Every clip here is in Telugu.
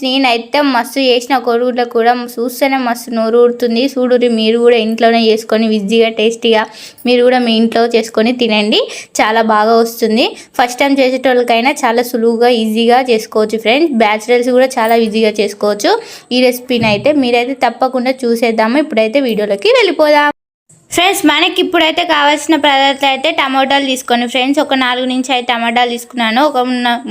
నేనైతే మస్తు చేసిన కోడిగుడ్ల కూర చూస్తేనే మస్తు నోరు ఊరుతుంది. చూడురి మీరు కూడా ఇంట్లోనే చేసుకొని ఈజీగా టేస్టీగా మీరు కూడా మీ ఇంట్లో చేసుకొని తినండి. చాలా బాగా వస్తుంది. ఫస్ట్ టైం చేసేటోళ్ళకైనా చాలా సులువుగా ఈజీగా చేసుకోవచ్చు ఫ్రెండ్స్. బ్యాచిలర్స్ కూడా చాలా ఈజీగా చేసుకోవచ్చు ఈ రెసిపీని అయితే. మీరైతే తప్పకుండా చూసేద్దాము. ఇప్పుడైతే వీడియోలోకి వెళ్ళిపోదాం ఫ్రెండ్స్. మనకి ఇప్పుడైతే కావాల్సిన పదార్థాలు అయితే టమాటాలు తీసుకోండి ఫ్రెండ్స్. ఒక 4 నుంచి 5 టమాటాలు తీసుకున్నాను. ఒక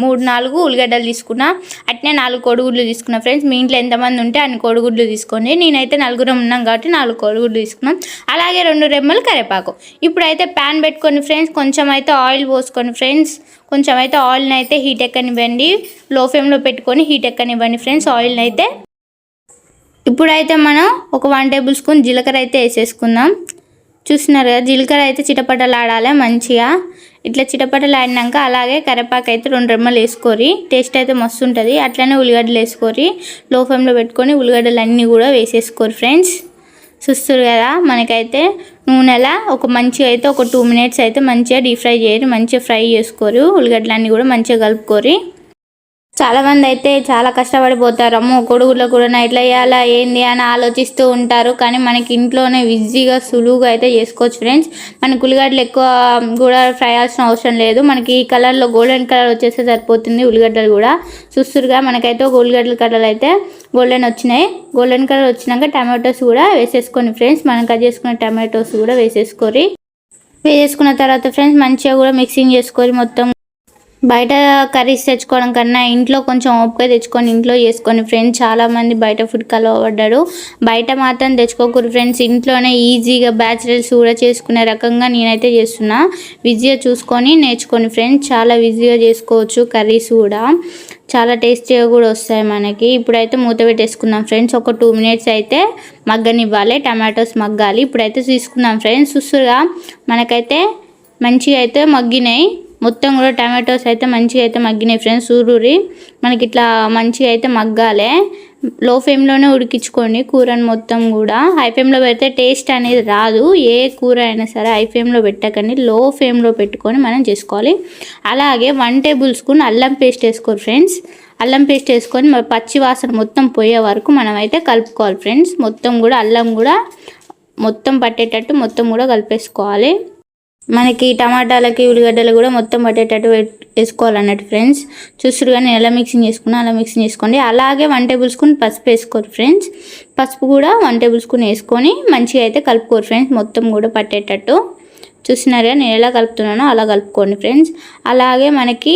3-4 ఉల్లిగడ్డలు తీసుకున్నా. అట్నే 4 కోడిగుడ్లు తీసుకున్నా ఫ్రెండ్స్. మీ ఇంట్లో ఎంతమంది ఉంటే అన్ని కోడిగుడ్లు తీసుకోండి. నేనైతే 4 ఉన్నాం కాబట్టి 4 కోడిగుడ్లు తీసుకున్నాం. అలాగే 2 రెమ్మలు కరివేపాకు. ఇప్పుడైతే ప్యాన్ పెట్టుకొని ఫ్రెండ్స్ కొంచెం అయితే ఆయిల్ పోసుకోండి ఫ్రెండ్స్. కొంచెం అయితే ఆయిల్ని అయితే హీట్ ఎక్కనివ్వండి. లో ఫ్లేమ్లో పెట్టుకొని హీట్ ఎక్కనివ్వండి ఫ్రెండ్స్ ఆయిల్ని అయితే. ఇప్పుడైతే మనం ఒక 1 టేబుల్ స్పూన్ జీలకర్ర అయితే వేసేసుకుందాం. చూస్తున్నారు కదా, జీలకర్ర అయితే చిటపటలాడాలి మంచిగా. ఇట్లా చిటపటలాడినాక అలాగే కరివేపాకు అయితే 2 రెమ్మలు వేసుకోరి. టేస్ట్ అయితే మస్తు ఉంటుంది. అట్లనే ఉల్లిగడ్డలు వేసుకోరి. లో ఫ్లేమ్లో పెట్టుకొని ఉల్లిగడ్డలు అన్నీ కూడా వేసేసుకోరు ఫ్రెండ్స్. చూస్తారు కదా, మనకైతే నూనెలా మంచిగా అయితే ఒక 2 మినిట్స్ అయితే మంచిగా డీప్ ఫ్రై చేయరు. మంచిగా ఫ్రై చేసుకోరు. ఉల్లిగడ్డలు అన్నీ కూడా మంచిగా కలుపుకోరి. చాలామంది అయితే చాలా కష్టపడిపోతారు. అమ్మో కోడిగుడ్ల కూర ఎట్లా చేయాలా ఏంది అని ఆలోచిస్తూ ఉంటారు. కానీ మనకి ఇంట్లోనే ఈజీగా సులువుగా అయితే చేసుకోవచ్చు ఫ్రెండ్స్. మనకు ఉల్లిగడ్డలు ఎక్కువ కూడా ఫ్రై చేయాల్సిన అవసరం లేదు. మనకి ఈ కలర్లో గోల్డెన్ కలర్ వచ్చేస్తే సరిపోతుంది. ఉల్లిగడ్డలు కూడా చూస్తురుగా మనకైతే ఒక ఉల్లిగడ్డల కలర్ అయితే గోల్డెన్ వచ్చినాయి. గోల్డెన్ కలర్ వచ్చినాక టమాటోస్ కూడా వేసేసుకోండి ఫ్రెండ్స్. మనం కట్ చేసుకున్న టమాటోస్ కూడా వేసేసుకొని వేసేసుకున్న తర్వాత ఫ్రెండ్స్ మంచిగా కూడా మిక్సింగ్ చేసుకొని మొత్తం. బయట కర్రీస్ తెచ్చుకోవడం కన్నా ఇంట్లో కొంచెం ఓపిక తెచ్చుకొని ఇంట్లో చేసుకొని ఫ్రెండ్స్. చాలామంది బయట ఫుడ్కి అలవాటు. బయట మాత్రం తెచ్చుకోకూడదు ఫ్రెండ్స్. ఇంట్లోనే ఈజీగా బ్యాచిలర్స్ కూడా చేసుకునే రకంగా నేనైతే చేస్తున్నా. ఈజీగా చూసుకొని నేర్చుకొని ఫ్రెండ్స్. చాలా ఈజీగా చేసుకోవచ్చు. కర్రీస్ కూడా చాలా టేస్టీగా కూడా వస్తాయి మనకి. ఇప్పుడైతే మూత పెట్టేసుకుందాం ఫ్రెండ్స్. ఒక 2 మినిట్స్ అయితే మగ్గనివ్వాలి. టమాటోస్ మగ్గాలి. ఇప్పుడైతే తీసుకుందాం ఫ్రెండ్స్. చూస్తుగా మనకైతే మంచిగా అయితే మగ్గినాయి. మొత్తం కూడా టమాటోస్ అయితే మంచిగా అయితే మగ్గినాయి ఫ్రెండ్స్. చూడురి మనకి ఇట్లా మంచిగా అయితే మగ్గాలి. లో ఫ్లేమ్లోనే ఉడికించుకోండి కూరని మొత్తం కూడా. హై ఫ్లేమ్లో పెడితే టేస్ట్ అనేది రాదు. ఏ కూర అయినా సరే హై ఫ్లేమ్లో పెట్టకండి, లో ఫ్లేమ్లో పెట్టుకొని మనం చేసుకోవాలి. అలాగే 1 టేబుల్ స్పూన్ అల్లం పేస్ట్ వేసుకోరు ఫ్రెండ్స్. అల్లం పేస్ట్ వేసుకొని పచ్చి వాసన మొత్తం పోయే వరకు మనం అయితే కలుపుకోవాలి ఫ్రెండ్స్. మొత్తం కూడా అల్లం కూడా మొత్తం పట్టేటట్టు మొత్తం కూడా కలిపేసుకోవాలి. మనకి టమాటాలకి ఉల్లిగడ్డలు కూడా మొత్తం పట్టేటట్టు వేసుకోవాలన్నట్టు ఫ్రెండ్స్. చూస్తురు కానీ నేను ఎలా మిక్సింగ్ చేసుకున్నా అలా మిక్సింగ్ చేసుకోండి. అలాగే 1 టేబుల్ స్పూన్ పసుపు వేసుకోరు ఫ్రెండ్స్. పసుపు కూడా 1 టేబుల్ స్పూన్ వేసుకొని మంచిగా అయితే కలుపుకోరు ఫ్రెండ్స్. మొత్తం కూడా పట్టేటట్టు. చూస్తున్నారుగా నేను ఎలా కలుపుతున్నానో అలా కలుపుకోండి ఫ్రెండ్స్. అలాగే మనకి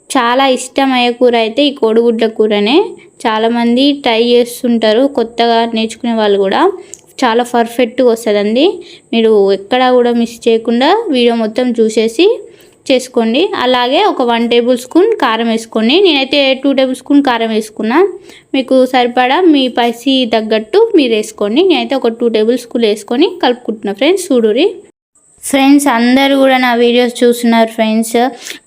చాలా ఇష్టమయ్యే కూర అయితే ఈ కోడిగుడ్ల కూరనే. చాలామంది ట్రై చేస్తుంటారు కొత్తగా నేర్చుకునే వాళ్ళు కూడా. చాలా పర్ఫెక్ట్గా వస్తుందండి. మీరు ఎక్కడ కూడా మిస్ చేయకుండా వీడియో మొత్తం చూసేసి చేసుకోండి. అలాగే ఒక 1 టేబుల్ స్పూన్ కారం వేసుకోండి. నేనైతే 2 టేబుల్ స్పూన్ కారం వేసుకున్నా. మీకు సరిపడా మీ పైసి తగ్గట్టు మీరు వేసుకోండి. నేనైతే ఒక 2 టేబుల్ స్పూన్ వేసుకొని కలుపుకుంటున్నా ఫ్రెండ్స్. చూడురి ఫ్రెండ్స్ అందరూ కూడా నా వీడియోస్ చూస్తున్నారు ఫ్రెండ్స్.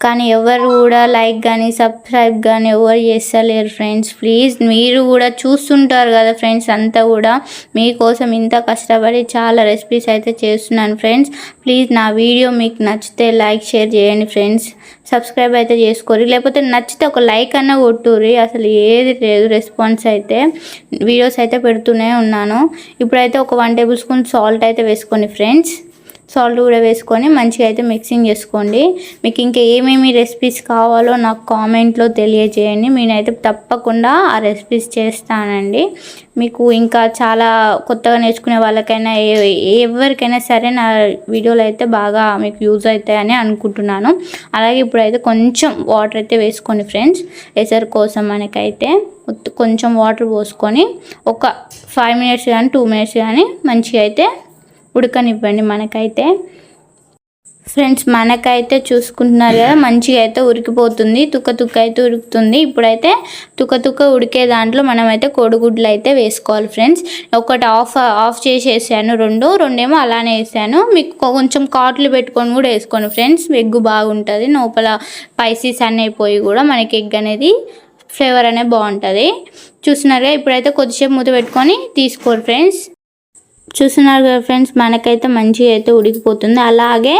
కానీ ఎవరు కూడా లైక్ కానీ సబ్స్క్రైబ్ కానీ ఎవరు చేస్తలేరు ఫ్రెండ్స్. ప్లీజ్ మీరు కూడా చూస్తుంటారు కదా ఫ్రెండ్స్. అంతా కూడా మీకోసం ఇంత కష్టపడి చాలా రెసిపీస్ అయితే చేస్తున్నాను ఫ్రెండ్స్. ప్లీజ్ నా వీడియో మీకు నచ్చితే లైక్ షేర్ చేయండి ఫ్రెండ్స్. సబ్స్క్రైబ్ అయితే చేసుకోరు. లేకపోతే నచ్చితే ఒక లైక్ అన్న కొట్టుర్రి. అసలు ఏది లేదు రెస్పాన్స్ అయితే. వీడియోస్ అయితే పెడుతూనే ఉన్నాను. ఇప్పుడైతే ఒక 1 టేబుల్ స్పూన్ సాల్ట్ అయితే వేసుకోండి ఫ్రెండ్స్. సాల్ట్ కూడా వేసుకొని మంచిగా అయితే మిక్సింగ్ చేసుకోండి. మీకు ఇంకా ఏమేమి రెసిపీస్ కావాలో నాకు కామెంట్లో తెలియజేయండి. నేనైతే తప్పకుండా ఆ రెసిపీస్ చేస్తానండి. మీకు ఇంకా చాలా కొత్తగా నేర్చుకునే వాళ్ళకైనా ఎవరికైనా సరే నా వీడియోలు అయితే బాగా మీకు యూజ్ అవుతాయని అనుకుంటున్నాను. అలాగే ఇప్పుడైతే కొంచెం వాటర్ అయితే వేసుకోండి ఫ్రెండ్స్. ఎసరు కోసం మనకైతే కొంచెం వాటర్ పోసుకొని ఒక 5 మినిట్స్ కానీ 2 మినిట్స్ కానీ మంచిగా అయితే ఉడకనివ్వండి. మనకైతే ఫ్రెండ్స్ మనకైతే చూసుకుంటున్నారు కదా మంచిగా అయితే ఉడికిపోతుంది. తుక్క అయితే ఉడుకుతుంది. ఇప్పుడైతే తుక్క ఉడికే దాంట్లో మనమైతే కోడిగుడ్లు అయితే వేసుకోవాలి ఫ్రెండ్స్. ఒకటి ఆఫ్ చేసేసాను. రెండేమో అలానే వేసాను. మీకు కొంచెం కాట్లు పెట్టుకొని కూడా వేసుకోండి ఫ్రెండ్స్. ఎగ్గు బాగుంటుంది. లోపల స్పైసీస్ అన్నీ పోయి కూడా మనకి ఎగ్ అనేది ఫ్లేవర్ అనేది బాగుంటుంది. చూస్తున్నారుగా ఇప్పుడైతే కొద్దిసేపు మూత పెట్టుకొని తీసుకోరు ఫ్రెండ్స్. చూస్తున్నారు కదా ఫ్రెండ్స్ మనకైతే మంచిగా అయితే ఉడికిపోతుంది. అలాగే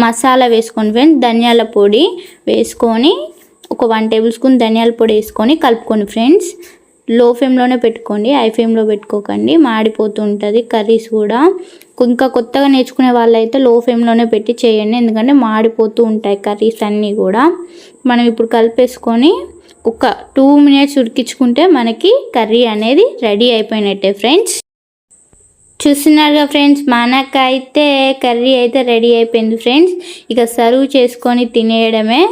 మసాలా వేసుకోండి ఫ్రెండ్స్. ధనియాల పొడి వేసుకొని ఒక 1 టేబుల్ స్పూన్ ధనియాల పొడి వేసుకొని కలుపుకోండి ఫ్రెండ్స్. లో ఫ్లేమ్లోనే పెట్టుకోండి, హై ఫ్లేమ్లో పెట్టుకోకండి, మాడిపోతూ ఉంటుంది కర్రీస్ కూడా. ఇంకా కొత్తగా నేర్చుకునే వాళ్ళైతే లో ఫ్లేమ్లోనే పెట్టి చేయండి, ఎందుకంటే మాడిపోతూ ఉంటాయి కర్రీస్ అన్నీ కూడా. మనం ఇప్పుడు కలిపేసుకొని ఒక 2 మినిట్స్ ఉడికించుకుంటే మనకి కర్రీ అనేది రెడీ అయిపోయినట్టే ఫ్రెండ్స్. చూస్తున్నారుగా ఫ్రెండ్స్, మనకైతే కర్రీ అయితే రెడీ అయిపోయింది ఫ్రెండ్స్. ఇక సర్వ్ చేసుకొని తినేయడమే.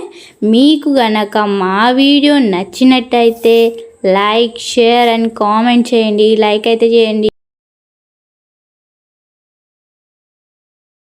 మీకు గనక మా వీడియో నచ్చినట్టయితే లైక్, షేర్ అండ్ కామెంట్ చేయండి. లైక్ అయితే చేయండి.